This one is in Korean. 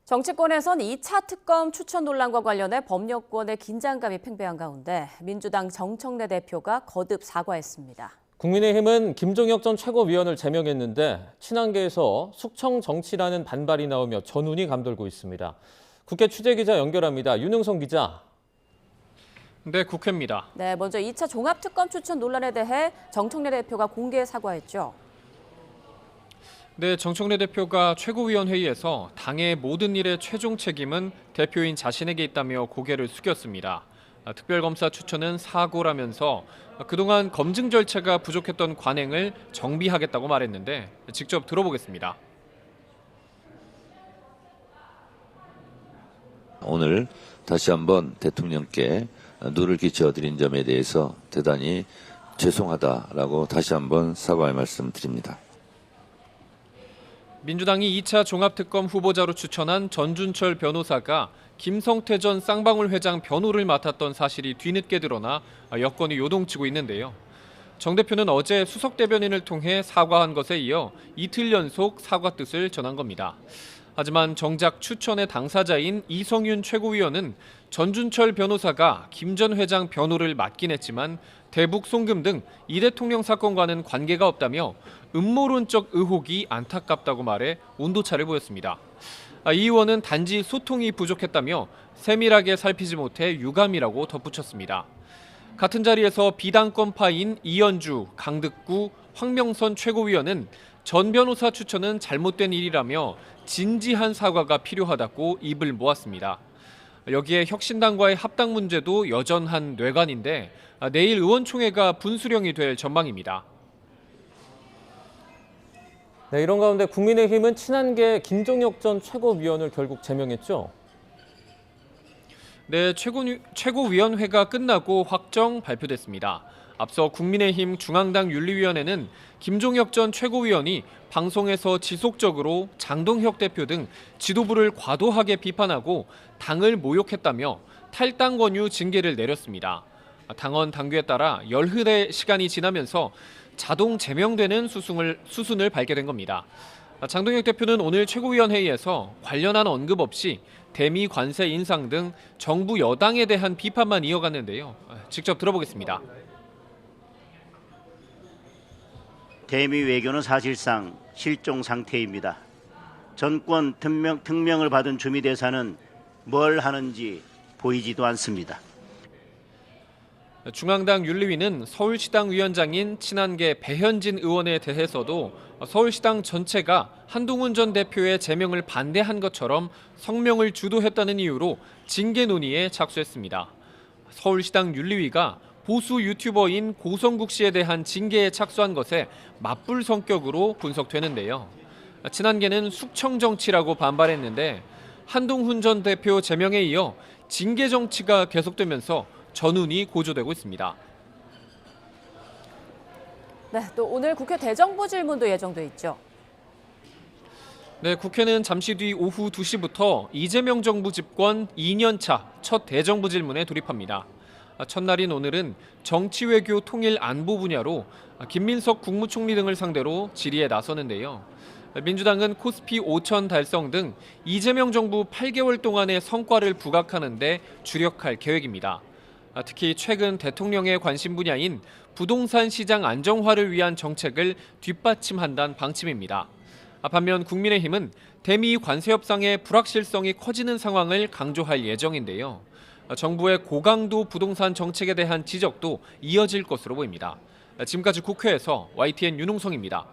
정치권에선 2차 특검 추천 논란과 관련해 법률권의 긴장감이 팽배한 가운데 민주당 정청래 대표가 거듭 사과했습니다. 국민의힘은 김종혁 전 최고위원을 제명했는데 친한계에서 숙청 정치라는 반발이 나오며 전운이 감돌고 있습니다. 국회 취재기자 연결합니다. 윤흥성 기자. 네, 국회입니다. 네, 먼저 2차 종합특검 추천 논란에 대해 정청래 대표가 공개 사과했죠. 네, 정청래 대표가 최고위원회의에서 당의 모든 일의 최종 책임은 대표인 자신에게 있다며 고개를 숙였습니다. 특별검사 추천은 사고라면서 그동안 검증 절차가 부족했던 관행을 정비하겠다고 말했는데 직접 들어보겠습니다. 오늘 다시 한번 대통령께 누를 끼쳐드린 점에 대해서 대단히 죄송하다라고 다시 한번 사과의 말씀드립니다. 민주당이 2차 종합특검 후보자로 추천한 전준철 변호사가 김성태 전 쌍방울 회장 변호를 맡았던 사실이 뒤늦게 드러나 여건이 요동치고 있는데요. 정 대표는 어제 수석 대변인을 통해 사과한 것에 이어 이틀 연속 사과 뜻을 전한 겁니다. 하지만 정작 추천의 당사자인 이성윤 최고위원은 전준철 변호사가 김 전 회장 변호를 맡긴 했지만 대북 송금 등 이 대통령 사건과는 관계가 없다며 음모론적 의혹이 안타깝다고 말해 온도차를 보였습니다. 이 의원은 단지 소통이 부족했다며 세밀하게 살피지 못해 유감이라고 덧붙였습니다. 같은 자리에서 비당권파인 이현주, 강득구, 황명선 최고위원은 전 변호사 추천은 잘못된 일이라며 진지한 사과가 필요하다고 입을 모았습니다. 여기에 혁신당과의 합당 문제도 여전한 뇌관인데 내일 의원총회가 분수령이 될 전망입니다. 네, 이런 가운데 국민의힘은 친한계 김종혁 전 최고위원을 결국 제명했죠. 네, 최고위원회가 끝나고 확정 발표됐습니다. 앞서 국민의힘 중앙당 윤리위원회는 김종혁 전 최고위원이 방송에서 지속적으로 장동혁 대표 등 지도부를 과도하게 비판하고 당을 모욕했다며 탈당 권유 징계를 내렸습니다. 당원 당규에 따라 열흘의 시간이 지나면서 자동 제명되는 수순을 밟게 된 겁니다. 장동혁 대표는 오늘 최고위원회의에서 관련한 언급 없이 대미 관세 인상 등 정부 여당에 대한 비판만 이어갔는데요. 직접 들어보겠습니다. 대미 외교는 사실상 실종 상태입니다. 전권 특명을 받은 주미대사는 뭘 하는지 보이지도 않습니다. 중앙당 윤리위는 서울시당 위원장인 친한계 배현진 의원에 대해서도 서울시당 전체가 한동훈 전 대표의 제명을 반대한 것처럼 성명을 주도했다는 이유로 징계 논의에 착수했습니다. 서울시당 윤리위가 보수 유튜버인 고성국 씨에 대한 징계에 착수한 것에 맞불 성격으로 분석되는데요. 친한계는 숙청 정치라고 반발했는데 한동훈 전 대표 제명에 이어 징계 정치가 계속되면서 전운이 고조되고 있습니다. 네, 또 오늘 국회 대정부 질문도 예정돼 있죠. 네, 국회는 잠시 뒤 오후 2시부터 이재명 정부 집권 2년차 첫 대정부 질문에 돌입합니다. 첫날인 오늘은 정치 외교 통일 안보 분야로 김민석 국무총리 등을 상대로 질의에 나서는데요. 민주당은 코스피 5천 달성 등 이재명 정부 8개월 동안의 성과를 부각하는 데 주력할 계획입니다. 특히 최근 대통령의 관심 분야인 부동산 시장 안정화를 위한 정책을 뒷받침한다는 방침입니다. 반면 국민의힘은 대미 관세 협상의 불확실성이 커지는 상황을 강조할 예정인데요. 정부의 고강도 부동산 정책에 대한 지적도 이어질 것으로 보입니다. 지금까지 국회에서 YTN 윤홍성입니다.